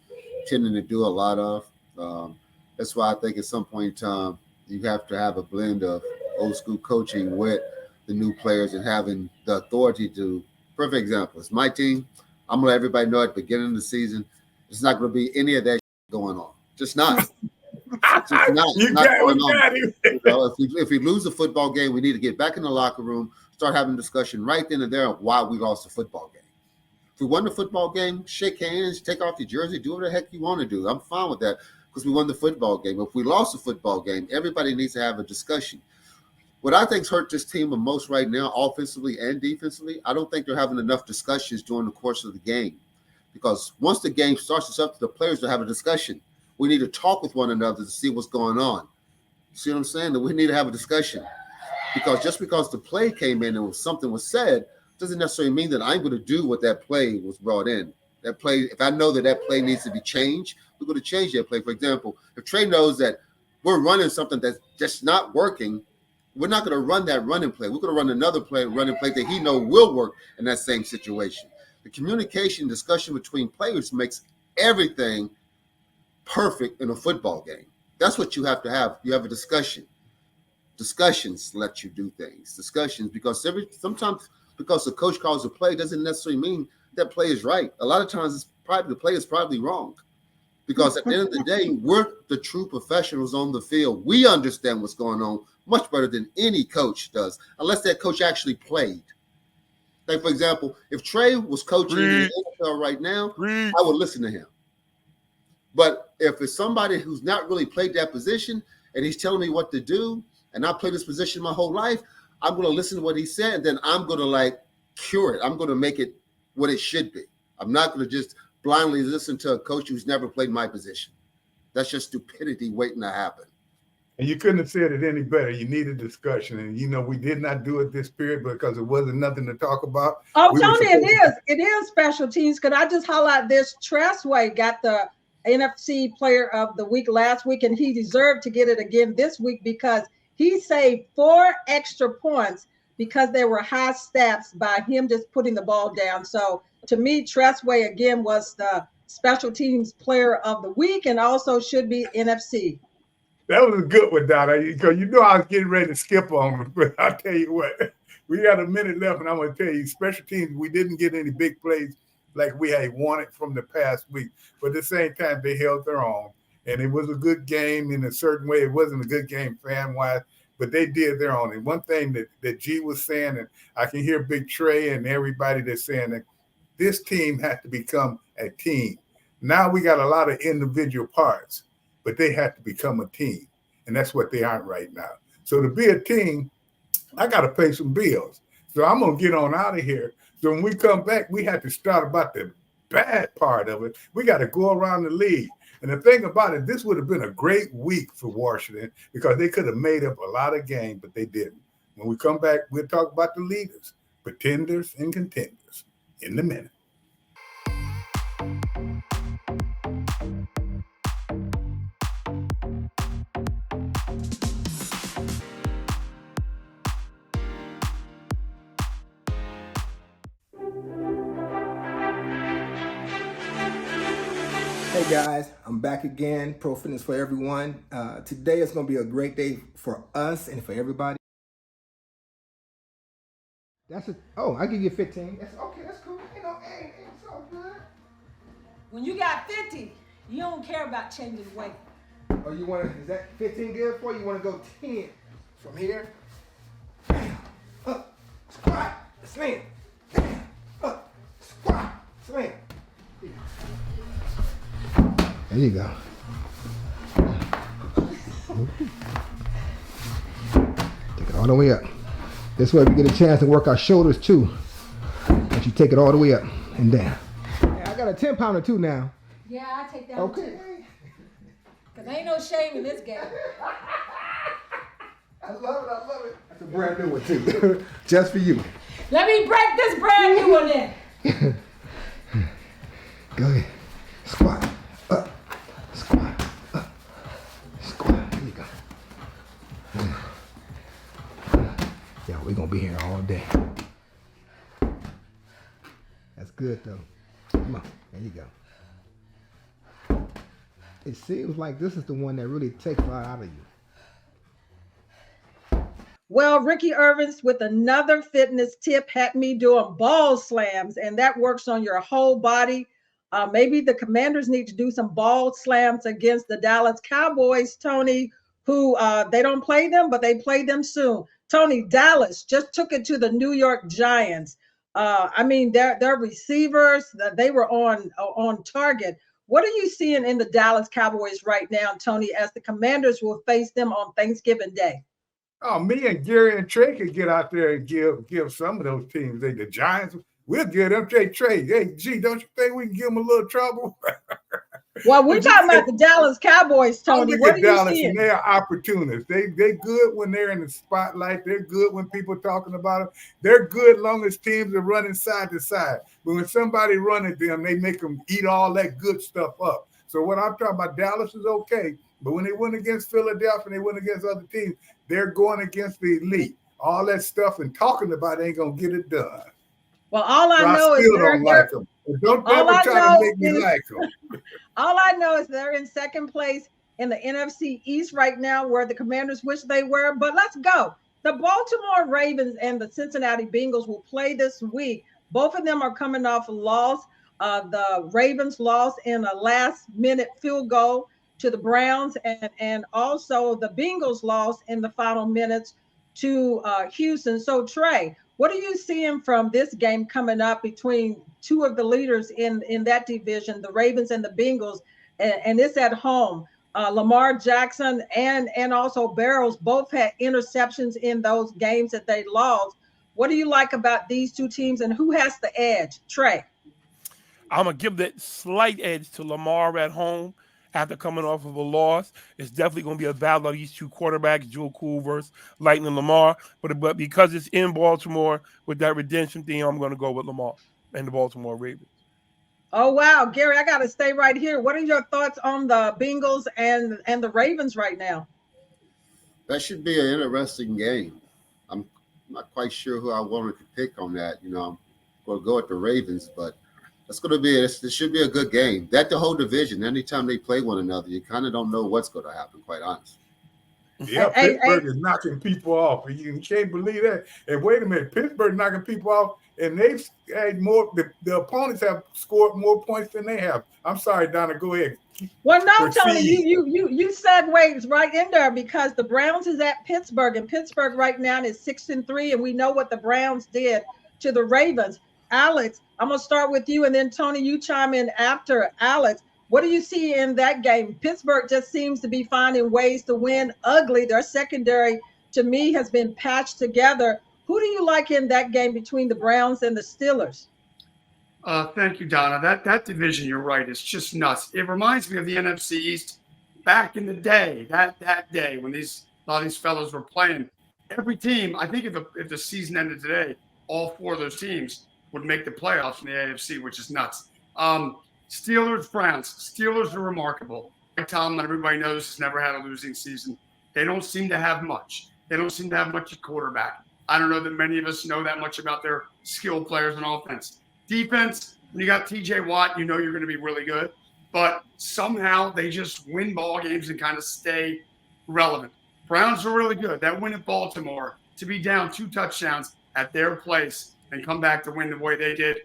tending to do a lot of. That's why I think at some point in time, you have to have a blend of old school coaching with the new players and having the authority to. Perfect example. It's my team. I'm going to let everybody know at the beginning of the season, it's not going to be any of that going on. Just not. Just not. Going on. If we lose a football game, we need to get back in the locker room, start having a discussion right then and there of why we lost the football game. If we won the football game, shake hands, take off your jersey, do whatever the heck you want to do. I'm fine with that because we won the football game. If we lost the football game, everybody needs to have a discussion. What I think's hurt this team the most right now, offensively and defensively, I don't think they're having enough discussions during the course of the game. Because once the game starts, it's up to the players to have a discussion. We need to talk with one another to see what's going on. See what I'm saying? That we need to have a discussion. Because just because the play came in and something was said doesn't necessarily mean that I'm going to do what that play was brought in. That play, if I know that play needs to be changed, we're going to change that play. For example, if Trey knows that we're running something that's just not working, we're not going to run that running play. We're going to run another running play that he knows will work in that same situation. The communication, discussion between players makes everything perfect in a football game. That's what you have to have. You have a discussion. Discussions let you do things. Discussions, because sometimes because the coach calls a play doesn't necessarily mean that play is right. A lot of times the play is probably wrong. Because at the end of the day, we're the true professionals on the field. We understand what's going on much better than any coach does, unless that coach actually played. Like, for example, if Trey was coaching in the NFL right now, I would listen to him. But if it's somebody who's not really played that position and he's telling me what to do, and I played this position my whole life, I'm going to listen to what he said, and then I'm going to cure it. I'm going to make it what it should be. I'm not going to just blindly listen to a coach who's never played my position. That's just stupidity waiting to happen. And you couldn't have said it any better. You needed discussion. And, we did not do it this period because it wasn't nothing to talk about. Oh, Tony, it is special teams. Could I just highlight this? Tressway got the NFC Player of the Week last week, and he deserved to get it again this week because he saved 4 extra points because there were high steps by him just putting the ball down. So to me, Tressway again was the special teams player of the week and also should be NFC. That was a good one, Donna, because I was getting ready to skip on it. But I'll tell you what, we got a minute left, and I'm going to tell you, special teams, we didn't get any big plays like we had wanted from the past week. But at the same time, they held their own. And it was a good game in a certain way. It wasn't a good game fan-wise, but they did their own. And one thing that G was saying, and I can hear Big Trey and everybody that's saying that this team has to become a team. Now we got a lot of individual parts, but they have to become a team. And that's what they aren't right now. So to be a team, I got to pay some bills. So I'm going to get on out of here. So when we come back, we have to start about the bad part of it. We got to go around the league. And the thing about it, this would have been a great week for Washington because they could have made up a lot of games, but they didn't. When we come back, we'll talk about the leaders, pretenders and contenders in a minute. Hey guys, I'm back again. Pro Fitness for Everyone. Today is going to be a great day for us and for everybody. I give you 15. That's okay. That's cool. Hey, it's all good. When you got 50, you don't care about changing weight. Oh, is that 15 good for you? You want to go 10 from here? Up, squat, slam. Up, squat, slam. There you go. Take it all the way up. This way we get a chance to work our shoulders too. But you take it all the way up and down. Yeah, I got a 10-pounder too now. Yeah, I take that Okay. one too. Because ain't no shame in this game. I love it. That's a brand new one too. Just for you. Let me break this brand new one in. Go ahead. Squat. Up. Squat. Up. Squat. There you go. Yeah, we're going to be here all day. That's good, though. Come on. There you go. It seems like this is the one that really takes a lot out of you. Well, Ricky Irvins with another fitness tip had me doing ball slams, and that works on your whole body. Maybe the Commanders need to do some ball slams against the Dallas Cowboys, Tony, who they don't play them, but they play them soon. Tony, Dallas just took it to the New York Giants. Their receivers, they were on target. What are you seeing in the Dallas Cowboys right now, Tony, as the Commanders will face them on Thanksgiving Day? Oh, me and Gary and Trey could get out there and give some of those teams. The Giants, we'll give them Trey. Hey, G, don't you think we can give them a little trouble? Well, we're But you talking said, about the Dallas Cowboys, I Tony. look What at are you Dallas seeing? and they are opportunists. They good when they're in the spotlight. They're good when people are talking about them. They're good long as teams are running side to side. But when somebody run at them, they make them eat all that good stuff up. So what I'm talking about, Dallas is okay. But when they went against Philadelphia and they went against other teams, they're going against the elite. All that stuff and talking about it ain't going to get it done. Well, all I So I know is still don't like them. Don't all ever I try to know make me is like them. all I know is they're in second place in the NFC East right now, where the Commanders wish they were. But let's go. The Baltimore Ravens and the Cincinnati Bengals will play this week. Both of them are coming off a loss. The Ravens lost in a last-minute field goal to the Browns, and also the Bengals lost in the final minutes to Houston. So, Trey, what are you seeing from this game coming up between two of the leaders in that division, the Ravens and the Bengals, and it's at home? Lamar Jackson and also Barrows both had interceptions in those games that they lost. What do you like about these two teams, and who has the edge? Trey. I'm gonna give that slight edge to Lamar at home after coming off of a loss. It's definitely gonna be a battle of these two quarterbacks, Joe Cool versus Lightning Lamar. But because it's in Baltimore with that redemption theme, I'm gonna go with Lamar and the Baltimore Ravens. Oh wow, Gary, I got to stay right here. What are your thoughts on the Bengals and the Ravens right now? That should be an interesting game. I'm not quite sure who I wanted to pick on that. I'm going to go with the Ravens, but this should be a good game. That the whole division, anytime they play one another, you kind of don't know what's going to happen, quite honestly. Yeah, Pittsburgh is knocking people off. You can't believe that. And wait a minute, Pittsburgh knocking people off, and they've had more. The opponents have scored more points than they have. I'm sorry, Donna. Go ahead. Well, no, Tony, Proceed. you segues right in there, because the Browns is at Pittsburgh, and Pittsburgh right now is 6-3, and we know what the Browns did to the Ravens. Alex, I'm gonna start with you, and then Tony, you chime in after Alex. What do you see in that game? Pittsburgh just seems to be finding ways to win ugly. Their secondary, to me, has been patched together. Who do you like in that game between the Browns and the Steelers? Thank you, Donna. That division, you're right, is just nuts. It reminds me of the NFC East back in the day. That day when a lot of these fellows were playing. Every team, I think if the season ended today, all four of those teams would make the playoffs in the AFC, which is nuts. Steelers, Browns. Steelers are remarkable. Mike Tomlin, everybody knows, has never had a losing season. They don't seem to have much. They don't seem to have much at quarterback. I don't know that many of us know that much about their skilled players on offense. Defense, when you got TJ Watt, you know you're going to be really good. But somehow they just win ball games and kind of stay relevant. Browns are really good. That win at Baltimore, to be down 2 touchdowns at their place and come back to win the way they did.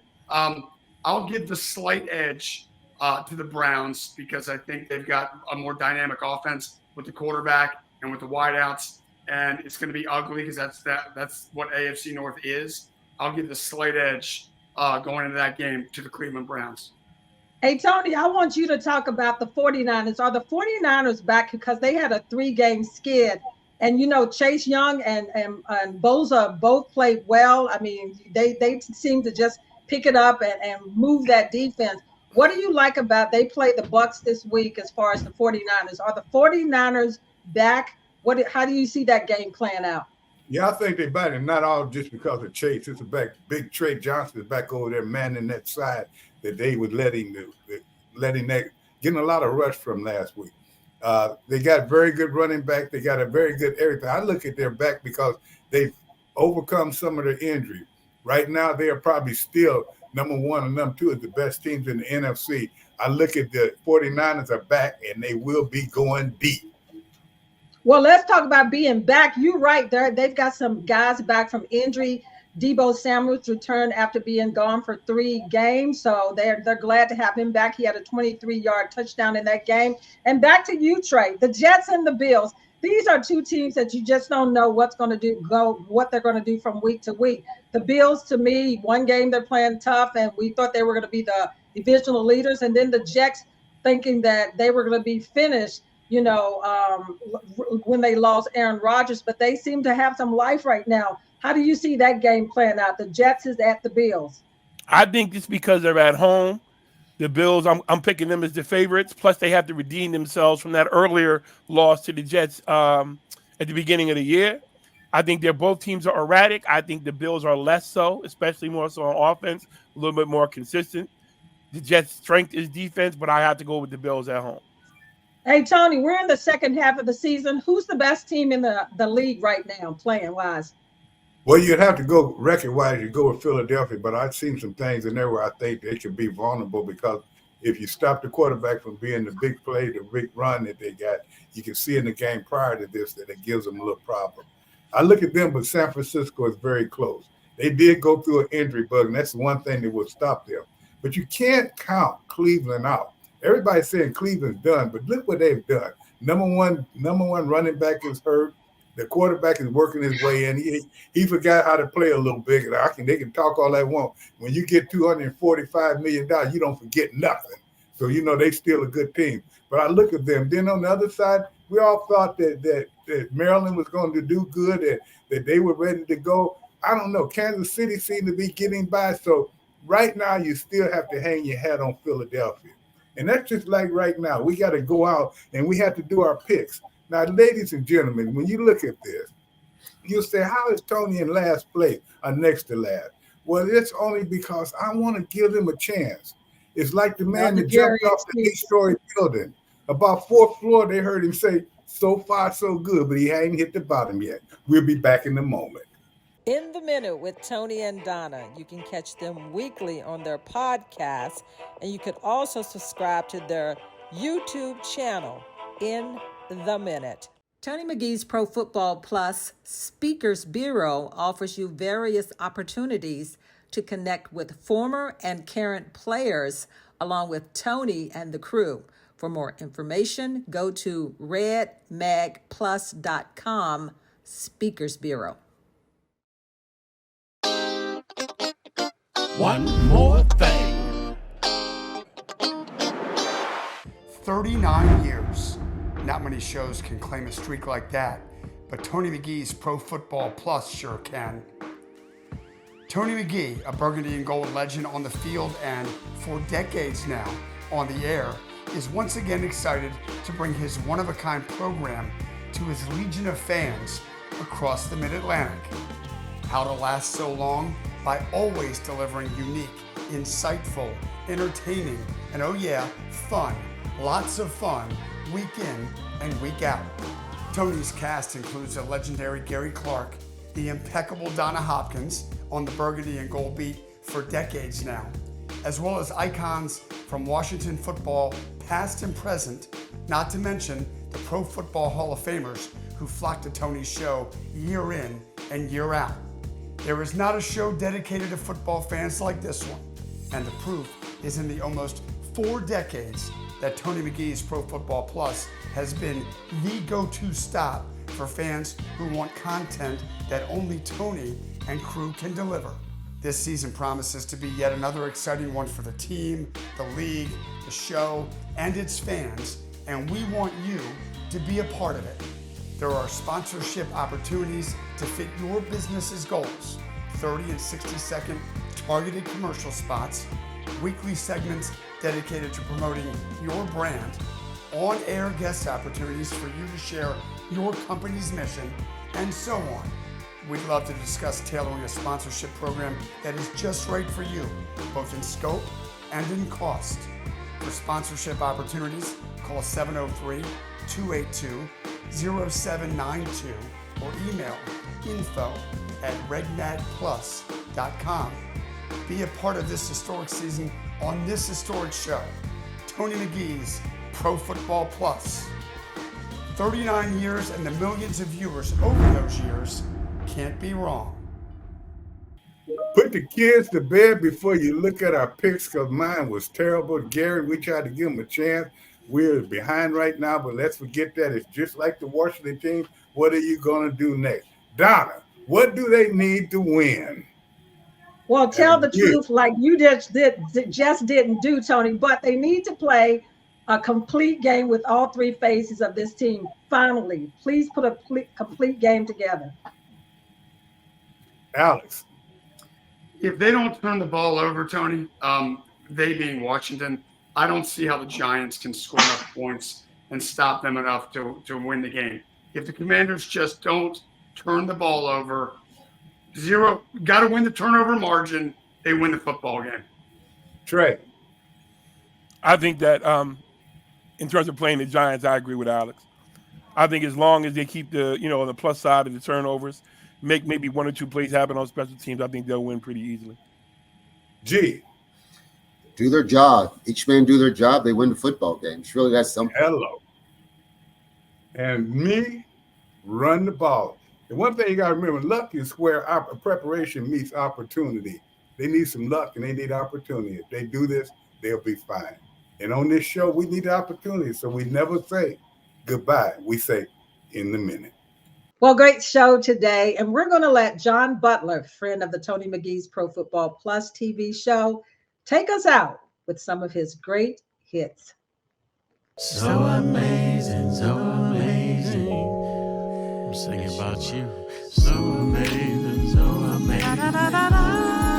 I'll give the slight edge to the Browns because I think they've got a more dynamic offense with the quarterback and with the wideouts, and it's going to be ugly because that's what AFC North is. I'll give the slight edge going into that game to the Cleveland Browns. Hey, Tony, I want you to talk about the 49ers. Are the 49ers back? Because they had a 3-game skid. And, Chase Young and Boza both played well. I mean, they seem to just pick it up and move that defense. What do you like about they play the Bucs this week as far as the 49ers? Are the 49ers back? How do you see that game playing out? Yeah, I think they're back, and not all just because of Chase. It's back. Big Trey Johnson is back over there manning that side that they would letting that getting a lot of rush from last week. They got very good running back. They got a very good everything. I look at their back because they've overcome some of their injury. Right now, they are probably still number 1 and number 2 as the best teams in the NFC. I look at the 49ers are back, and they will be going deep. Well, let's talk about being back. You're right. They've got some guys back from injury. Debo Samuel's returned after being gone for 3 games, so they're glad to have him back. He had a 23-yard touchdown in that game. And back to you, Trey. The Jets and the Bills. These are 2 teams that you just don't know what they're going to do from week to week. The Bills, to me, one game they're playing tough, and we thought they were going to be the divisional leaders. And then the Jets, thinking that they were going to be finished, when they lost Aaron Rodgers, but they seem to have some life right now. How do you see that game playing out? The Jets is at the Bills. I think it's because they're at home. The Bills, I'm picking them as the favorites. Plus, they have to redeem themselves from that earlier loss to the Jets at the beginning of the year. I think both teams are erratic. I think the Bills are less so, especially more so on offense, a little bit more consistent. The Jets' strength is defense, but I have to go with the Bills at home. Hey, Tony, we're in the second half of the season. Who's the best team in the league right now, playing wise? Well, you'd have to go record-wise. You go with Philadelphia, but I've seen some things in there where I think they could be vulnerable because if you stop the quarterback from being the big play, the big run that they got, you can see in the game prior to this that it gives them a little problem. I look at them, but San Francisco is very close. They did go through an injury bug, and that's one thing that would stop them. But you can't count Cleveland out. Everybody's saying Cleveland's done, but look what they've done. Number one running back is hurt. The quarterback is working his way in. He forgot how to play a little bit. And they can talk all they want. When you get $245 million, you don't forget nothing. So, they still a good team. But I look at them. Then on the other side, we all thought that Maryland was going to do good, that they were ready to go. I don't know. Kansas City seemed to be getting by. So right now, you still have to hang your hat on Philadelphia. And that's just like right now. We got to go out and we have to do our picks. Now, ladies and gentlemen, when you look at this, you'll say, how is Tony in last place or next to last? Well, it's only because I want to give them a chance. It's like the man that jumped off the 8-story building. About 4th floor, they heard him say, so far, so good, but he hadn't hit the bottom yet. We'll be back in a moment. In the Minute with Tony and Donna. You can catch them weekly on their podcast, and you can also subscribe to their YouTube channel, In the Minute. Tony McGee's Pro Football Plus Speakers Bureau offers you various opportunities to connect with former and current players along with Tony and the crew. For more information, go to redmagplus.com Speakers Bureau. One more thing. 39 years. Not many shows can claim a streak like that, but Tony McGee's Pro Football Plus sure can. Tony McGee, a burgundy and gold legend on the field and for decades now on the air, is once again excited to bring his one-of-a-kind program to his legion of fans across the Mid-Atlantic. How to last so long? By always delivering unique, insightful, entertaining, and oh yeah, fun, lots of fun, week in and week out. Tony's cast includes the legendary Gary Clark, the impeccable Donna Hopkins on the burgundy and gold beat for decades now, as well as icons from Washington football, past and present, not to mention the Pro Football Hall of Famers who flock to Tony's show year in and year out. There is not a show dedicated to football fans like this one, and the proof is in the almost 4 decades that Tony McGee's Pro Football Plus has been the go-to stop for fans who want content that only Tony and crew can deliver. This season promises to be yet another exciting one for the team, the league, the show, and its fans, and we want you to be a part of it. There are sponsorship opportunities to fit your business's goals, 30 and 60-second targeted commercial spots, weekly segments dedicated to promoting your brand, on-air guest opportunities for you to share your company's mission, and so on. We'd love to discuss tailoring a sponsorship program that is just right for you, both in scope and in cost. For sponsorship opportunities, call 703-282-0792 or email info@redmagplus.com. Be a part of this historic season on this historic show, Tony McGee's Pro Football Plus. 39 years and the millions of viewers over those years can't be wrong. Put the kids to bed before you look at our picks, because mine was terrible. Gary, we tried to give him a chance. We're behind right now, but let's forget that. It's just like the Washington team. What are you going to do next? Donna, what do they need to win? Well, tell the truth like you just didn't do, Tony, but they need to play a complete game with all 3 phases of this team. Finally, please put a complete game together. Alex. If they don't turn the ball over, Tony, they being Washington, I don't see how the Giants can score enough points and stop them enough to win the game. If the Commanders just don't turn the ball over, got to win the turnover margin, they win the football game. Trey. I think that in terms of playing the Giants, I agree with Alex. I think as long as they keep on the plus side of the turnovers, make maybe 1 or 2 plays happen on special teams, I think they'll win pretty easily. G. Do their job. Each man do their job. They win the football game. It's really that simple. Hello. And me, run the ball. And one thing you got to remember, luck is where preparation meets opportunity. They need some luck and they need opportunity. If they do this, they'll be fine. And on this show, we need opportunity. So we never say goodbye. We say in the minute. Well, great show today. And we're going to let John Butler, friend of the Tony McGee's Pro Football Plus TV show, take us out with some of his great hits. So amazing, so amazing. I'm singing about you. So amazing, so amazing.